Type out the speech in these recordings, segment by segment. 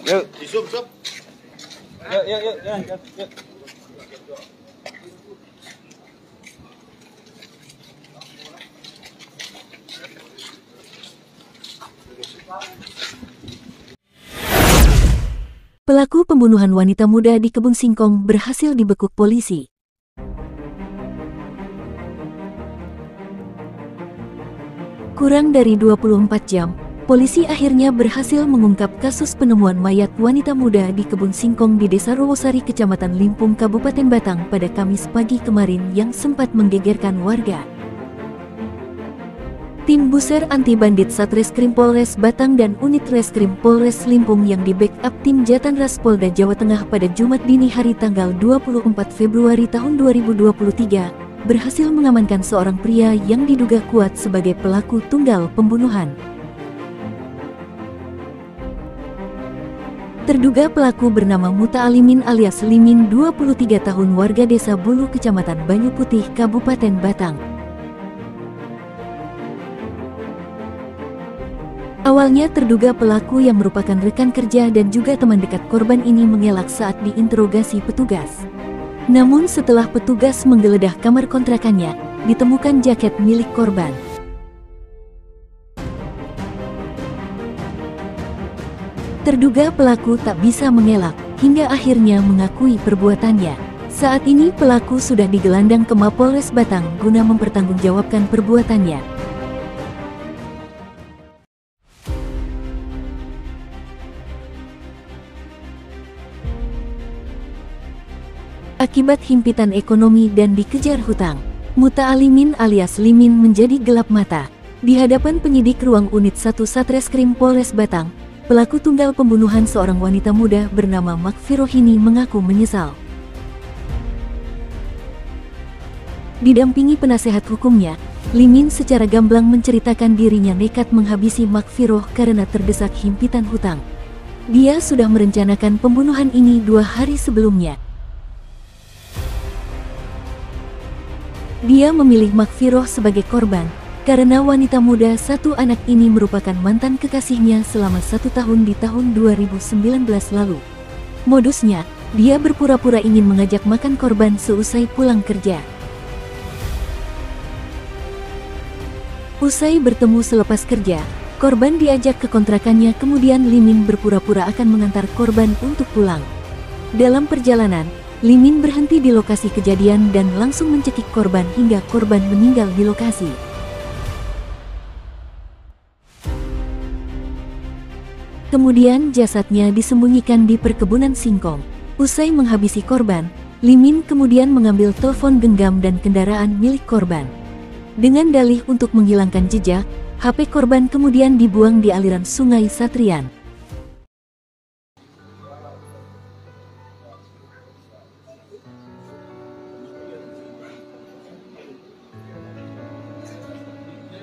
Yuk, Isum, sob. yuk. Pelaku pembunuhan wanita muda di Kebun Singkong berhasil dibekuk polisi. Kurang dari 24 jam, polisi akhirnya berhasil mengungkap kasus penemuan mayat wanita muda di Kebun Singkong di Desa Rowosari, Kecamatan Limpung, Kabupaten Batang pada Kamis pagi kemarin yang sempat menggegerkan warga. Tim Buser Anti Bandit Satreskrim Polres Batang dan Unit Reskrim Polres Limpung yang di-backup tim Jatanras Polda Jawa Tengah pada Jumat dini hari tanggal 24 Februari tahun 2023 berhasil mengamankan seorang pria yang diduga kuat sebagai pelaku tunggal pembunuhan. Terduga pelaku bernama Muta Alimin alias Limin, 23 tahun, warga Desa Bulu, Kecamatan Banyu Putih, Kabupaten Batang. Awalnya terduga pelaku yang merupakan rekan kerja dan juga teman dekat korban ini mengelak saat diinterogasi petugas. Namun setelah petugas menggeledah kamar kontrakannya, ditemukan jaket milik korban. Terduga pelaku tak bisa mengelak, hingga akhirnya mengakui perbuatannya. Saat ini pelaku sudah digelandang ke Mapolres Batang guna mempertanggungjawabkan perbuatannya. Akibat himpitan ekonomi dan dikejar hutang, Muta Alimin alias Limin menjadi gelap mata. Di hadapan penyidik ruang unit 1 Satreskrim Polres Batang, pelaku tunggal pembunuhan seorang wanita muda bernama Makfiroh ini mengaku menyesal. Didampingi penasehat hukumnya, Limin secara gamblang menceritakan dirinya nekat menghabisi Makfiroh karena terdesak himpitan hutang. Dia sudah merencanakan pembunuhan ini 2 hari sebelumnya. Dia memilih Makfiroh sebagai korban, karena wanita muda satu anak ini merupakan mantan kekasihnya selama 1 tahun di tahun 2019 lalu. Modusnya, dia berpura-pura ingin mengajak makan korban seusai pulang kerja. Usai bertemu selepas kerja, korban diajak ke kontrakannya, kemudian Limin berpura-pura akan mengantar korban untuk pulang. Dalam perjalanan, Limin berhenti di lokasi kejadian dan langsung mencekik korban hingga korban meninggal di lokasi. Kemudian jasadnya disembunyikan di perkebunan singkong. Usai menghabisi korban, Limin kemudian mengambil telepon genggam dan kendaraan milik korban. Dengan dalih untuk menghilangkan jejak, HP korban kemudian dibuang di aliran Sungai Satrian.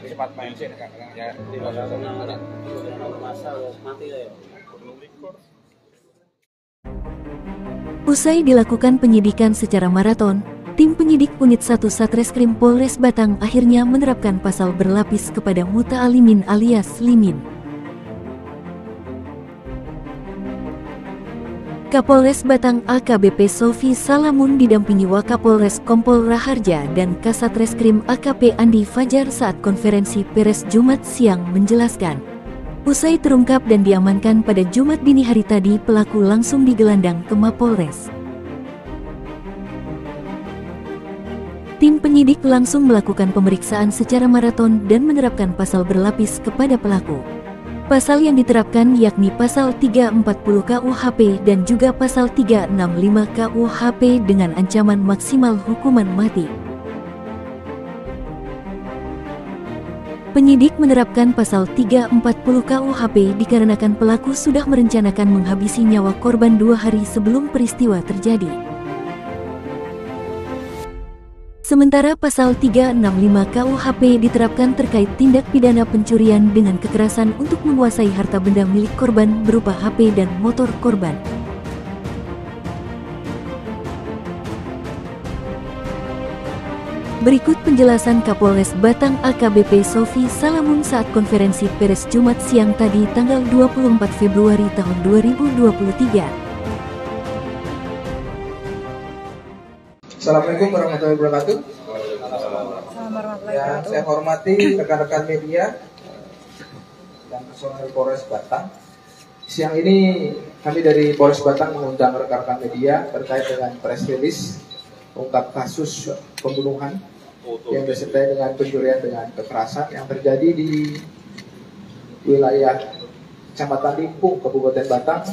Cepat main sih, kadang-kadang ya di Usai dilakukan penyidikan secara maraton, tim penyidik unit 1 Satreskrim Polres Batang akhirnya menerapkan pasal berlapis kepada Muta Alimin alias Limin. Kapolres Batang AKBP Sofi Salamun didampingi Wakapolres Kompol Raharja dan Kasatreskrim AKP Andi Fajar saat konferensi pers Jumat siang menjelaskan. Usai terungkap dan diamankan pada Jumat dini hari tadi, pelaku langsung digelandang ke Mapolres. Tim penyidik langsung melakukan pemeriksaan secara maraton dan menerapkan pasal berlapis kepada pelaku. Pasal yang diterapkan yakni pasal 340 KUHP dan juga pasal 365 KUHP dengan ancaman maksimal hukuman mati. Penyidik menerapkan pasal 340 KUHP dikarenakan pelaku sudah merencanakan menghabisi nyawa korban 2 hari sebelum peristiwa terjadi. Sementara pasal 365 KUHP diterapkan terkait tindak pidana pencurian dengan kekerasan untuk menguasai harta benda milik korban berupa HP dan motor korban. Berikut penjelasan Kapolres Batang AKBP Sofi Salamun saat konferensi pers Jumat siang tadi tanggal 24 Februari tahun 2023. Assalamualaikum warahmatullahi wabarakatuh. Yang saya hormati rekan-rekan media dan personel Polres Batang. Siang ini kami dari Polres Batang mengundang rekan-rekan media terkait dengan press release ungkap kasus pembunuhan yang disertai dengan pencurian dengan kekerasan yang terjadi di wilayah Kecamatan Limpung, Kabupaten Batang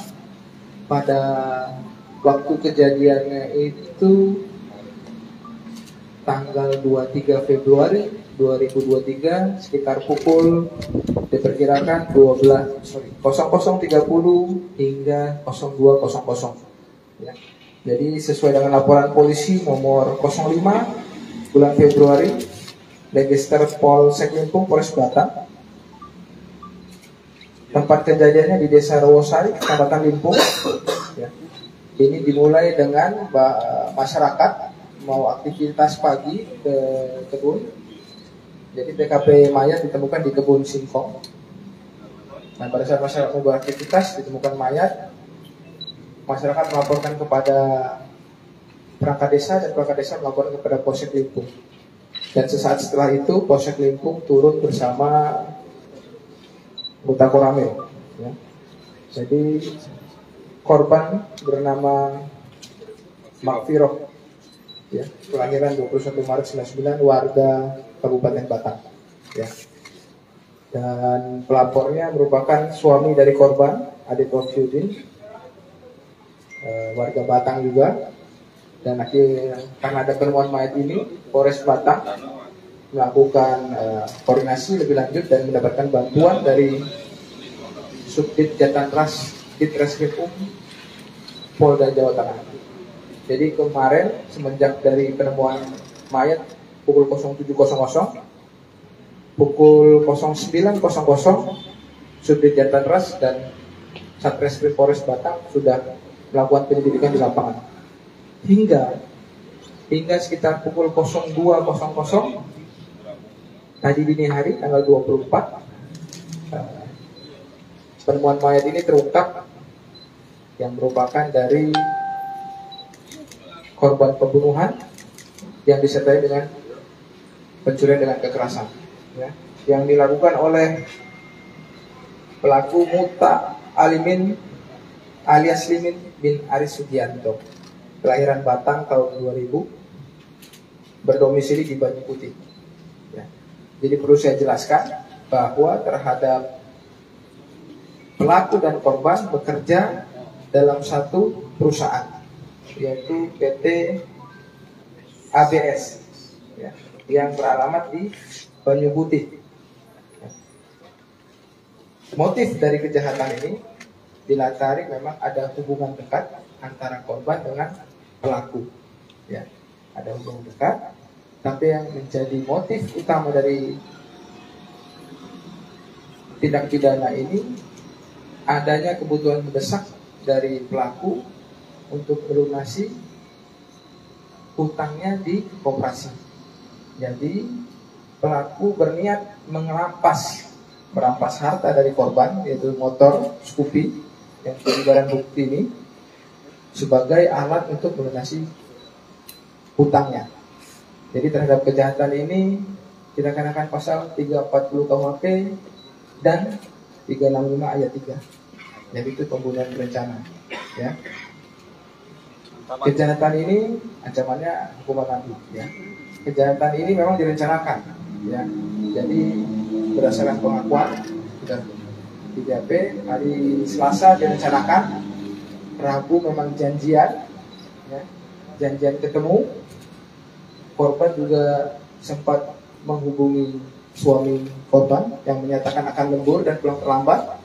pada waktu kejadiannya itu tanggal 23 Februari 2023 sekitar pukul diperkirakan 00.30 hingga 02.00 ya. Jadi sesuai dengan laporan polisi nomor 05 bulan Februari Register Polsek Limpung Polres Batang. Tempat kejadiannya di Desa Rawosari, Kecamatan Limpung ya. Ini dimulai dengan masyarakat mau aktivitas pagi ke kebun. Jadi TKP mayat ditemukan di kebun singkong. Nah, pada saat masyarakat mau beraktivitas ditemukan mayat, masyarakat melaporkan kepada perangkat desa dan perangkat desa melaporkan kepada Polsek Limpung. Dan sesaat setelah itu Polsek Limpung turun bersama anggota Koramil. Ya. Jadi korban bernama Makfiroh, ya, kelahiran 21 Maret 99, warga Kabupaten Batang. Ya. Dan pelapornya merupakan suami dari korban, Adit Wahyudin, warga Batang juga. Dan karena ada penemuan mayat ini, Polres Batang melakukan koordinasi lebih lanjut dan mendapatkan bantuan dari Subdit Jatantras Ditreskrim Polda Jawa Tengah. Jadi kemarin semenjak dari penemuan mayat pukul 07.00, pukul 09.00 Subdit Jatantras dan Satreskrim Polres Batang sudah melakukan penyelidikan di lapangan. Hingga sekitar pukul 02.00 tadi dini hari tanggal 24 penemuan mayat ini terungkap yang merupakan dari korban pembunuhan yang disertai dengan pencurian dengan kekerasan ya, yang dilakukan oleh pelaku Muta Alimin alias Limin bin Aris Sugianto, kelahiran Batang tahun 2000, berdomisili di Banyu Putih. Ya. Jadi perlu saya jelaskan bahwa terhadap pelaku dan korban bekerja dalam satu perusahaan, yaitu PT ABS, ya, yang beralamat di Banyu Putih. Ya. Motif dari kejahatan ini dilatari memang ada hubungan dekat antara korban dengan pelaku, ya, ada hubungan dekat. Tapi yang menjadi motif utama dari tindak pidana ini adanya kebutuhan mendesak dari pelaku untuk melunasi hutangnya di koperasi. Jadi pelaku berniat merampas harta dari korban, yaitu motor Scoopy yang menjadi barang bukti ini sebagai alat untuk melunasi hutangnya. Jadi terhadap kejahatan ini kita kenakan pasal 340 KUHP dan 365 ayat 3, yaitu pembunuhan berencana. Ya. Kejahatan ini ancamannya hukuman mati. Ya. Kejahatan ini memang direncanakan. Ya. Jadi berdasarkan pengakuan sudah 3P hari Selasa direncanakan, Rabu memang janjian, ya, janjian ketemu. Korban juga sempat menghubungi suami korban yang menyatakan akan lembur dan pulang terlambat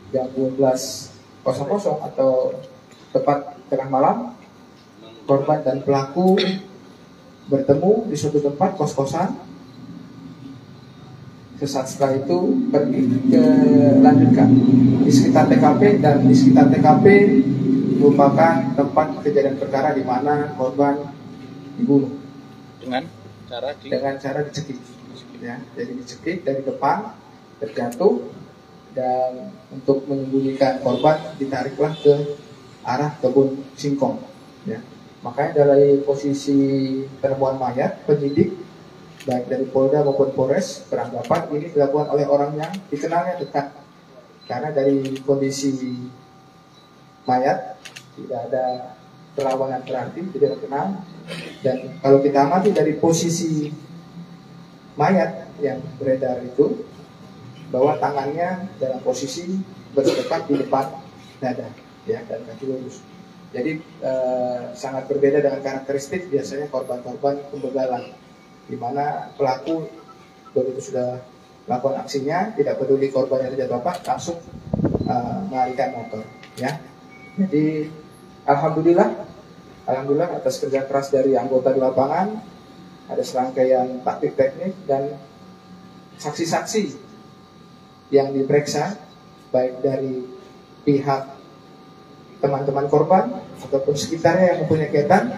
jam 12.00 atau tepat tengah malam. Korban dan pelaku bertemu di suatu tempat kos-kosan. Sesaat setelah itu pergi ke lanjutkan di sekitar TKP, dan di sekitar TKP merupakan tempat kejadian perkara di mana korban dibunuh. dengan cara dicekik, ya. Jadi dicekik dari depan, terjatuh, dan untuk menyembunyikan korban ditariklah ke arah kebun singkong, ya. Makanya dari posisi penemuan mayat, penyidik baik dari Polda maupun Polres beranggapan ini dilakukan oleh orang yang dikenalnya dekat, karena dari kondisi mayat tidak ada perlawanan berarti, tidak kenal. Dan kalau kita amati dari posisi mayat yang beredar itu, bahwa tangannya dalam posisi berdekat di depan dada, ya, dan kaki lurus. Jadi sangat berbeda dengan karakteristik biasanya korban-korban pembegalan, di mana pelaku begitu sudah melakukan aksinya, tidak peduli korbannya terjatuh apa, langsung melarikan motor, ya. Jadi alhamdulillah atas kerja keras dari anggota di lapangan, ada serangkaian taktik teknik dan saksi-saksi yang diperiksa, baik dari pihak teman-teman korban ataupun sekitarnya yang mempunyai kaitan,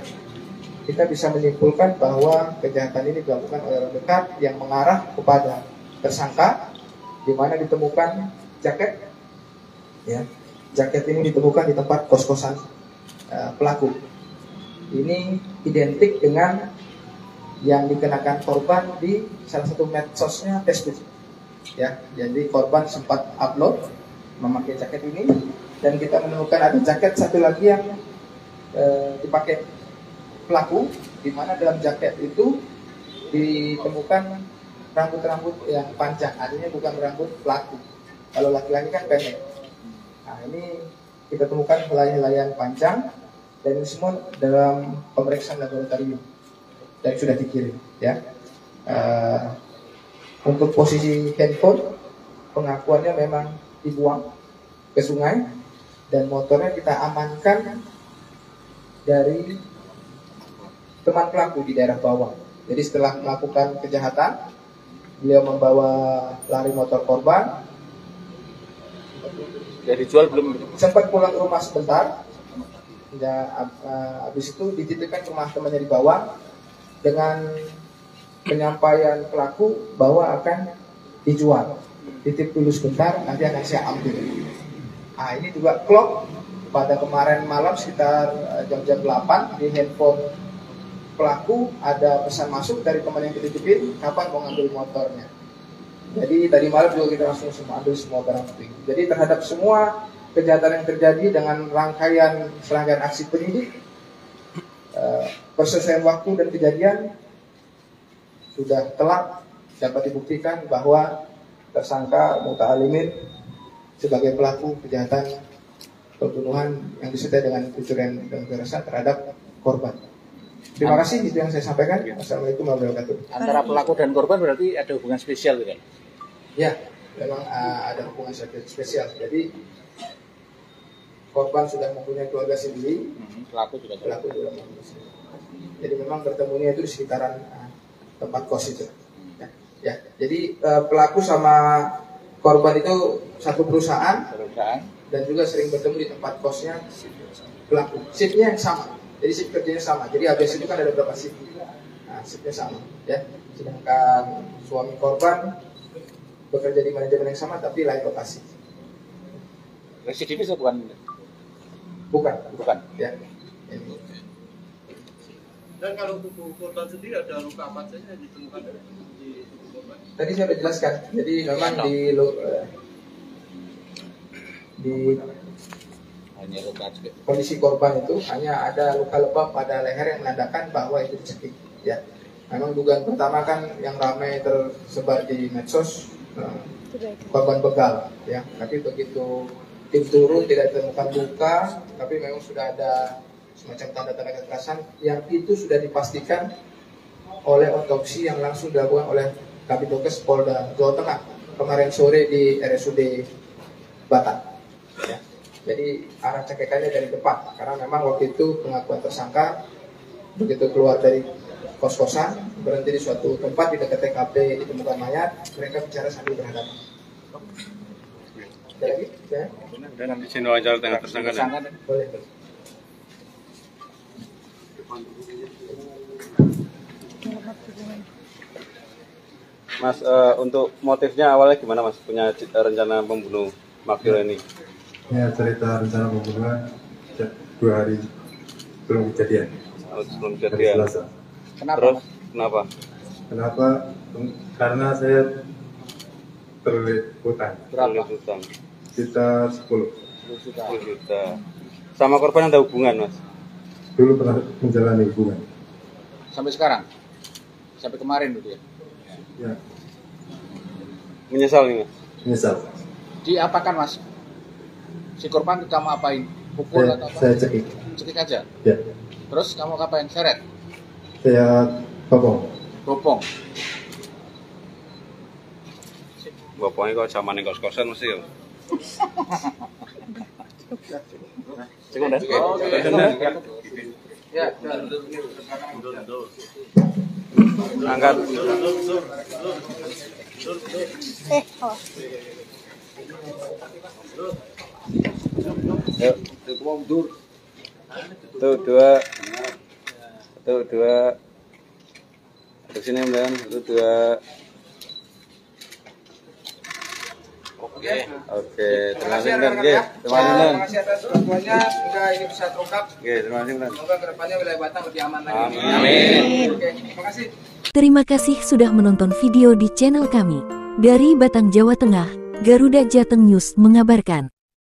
kita bisa menyimpulkan bahwa kejahatan ini dilakukan oleh orang dekat yang mengarah kepada tersangka, di mana ditemukan jaket, ya. Jaket ini ditemukan di tempat kos-kosan pelaku. Ini identik dengan yang dikenakan korban di salah satu medsosnya Facebook, ya. Jadi korban sempat upload memakai jaket ini, dan kita menemukan ada jaket satu lagi yang dipakai pelaku, di mana dalam jaket itu ditemukan rambut-rambut yang panjang, artinya bukan rambut pelaku. Kalau laki-laki kan pendek. Nah, ini kita temukan helai-helaian panjang, dan ini semua dalam pemeriksaan laboratorium dan sudah dikirim, ya. Untuk posisi handphone, pengakuannya memang dibuang ke sungai, dan motornya kita amankan dari teman pelaku di daerah Bawang. Jadi setelah melakukan kejahatan, beliau membawa lari motor korban. Sudah dijual belum? Sempat pulang ke rumah sebentar. Ya, habis itu dititipkan ke rumah temannya di Bawang dengan penyampaian pelaku bahwa akan dijual. Titip dulu sebentar, nanti akan saya ambil. Nah, ini juga klop pada kemarin malam sekitar jam-jam 8 di handphone pelaku ada pesan masuk dari teman yang dititipin, kapan mau ngambil motornya. Jadi tadi malam juga kita langsung ambil semua barang bukti. Jadi terhadap semua kejahatan yang terjadi dengan serangkaian aksi penyidik, perselesaian waktu dan kejadian sudah telak dapat dibuktikan bahwa tersangka Muta'alimin sebagai pelaku kejahatan pembunuhan yang disertai dengan pencurian dan kekerasan terhadap korban. Terima kasih, itu yang saya sampaikan. Assalamualaikum warahmatullahi wabarakatuh. Antara pelaku dan korban berarti ada hubungan spesial, kan? Ya, memang ada hubungan spesial. Jadi korban sudah mempunyai keluarga sendiri, pelaku juga mempunyai sendiri. Jadi memang bertemunya itu di sekitaran tempat kos itu. Ya, jadi pelaku sama korban itu satu perusahaan dan juga sering bertemu di tempat kosnya pelaku. Shiftnya yang sama, jadi shift kerjanya sama. Jadi ABS itu kan ada beberapa shift, nah shiftnya sama, ya. Sedangkan suami korban bekerja di manajemen yang sama tapi lain lokasi. Residivis atau bukan? Bukan, ya. Dan kalau tubuh korban sendiri ada luka apa saja yang ditemukan di tubuh korban? Tadi saya sudah jelaskan. Jadi memang di hanya luka kondisi korban itu hanya ada luka lebam pada leher yang menandakan bahwa itu dicekik. Ya, memang dugaan pertama kan yang ramai tersebar di medsos korban begal. Ya, tapi begitu tim turun tidak ditemukan luka, tapi memang sudah ada semacam tanda-tanda kekerasan yang itu sudah dipastikan oleh otopsi yang langsung dilakukan oleh Kabidokes Polda Jawa Tengah kemarin sore di RSUD Batang. Ya. Jadi arah cekekannya dari depan, karena memang waktu itu pengakuan tersangka begitu keluar dari kos-kosan berhenti di suatu tempat di dekat TKP ditemukan mayat, mereka bicara sambil berhadapan. Ada lagi? Ya? Dan izin wawancara dengan tersangka. Boleh. Mas, untuk motifnya awalnya gimana Mas? Punya rencana membunuh Makil ini? Ya, cerita rencana pembunuhan 2 hari sebelum kejadian. Oh, sebelum Hari kejadian. Selasa. Kenapa? Terus Mas? kenapa? Kenapa? Karena saya terlilit hutang Berapa? Hutang sekitar 10. 10 juta. 10 juta. Sama korban ada hubungan Mas? Dulu pernah menjalani hubungan. Sampai sekarang? Sampai kemarin gitu ya? Ya, Menyesal nih Mas? menyesal. Diapakan Mas? Si korban kamu apain? Pukul atau apa? Saya cekik. Cekik aja? Ya, Terus kamu ngapain? Seret? saya bopong. Bopong? Bapaknya kok zaman yang kos-kosan mesti ya? Cukup dan? Ya, Angkat. Yuk. Tuh dua. Ke sini Mbak. Dua. Oke, terima kasih Mbak. Terima kasih Mbak. Terima kasih atas bantuannya. Semoga ini bisa terungkap. Oke, terima kasih Mbak. Semoga kedepannya wilayah Batang lebih aman lagi. Amin. Oke, terima kasih. Terima kasih sudah menonton video di channel kami. Dari Batang, Jawa Tengah, Garuda Jateng News mengabarkan.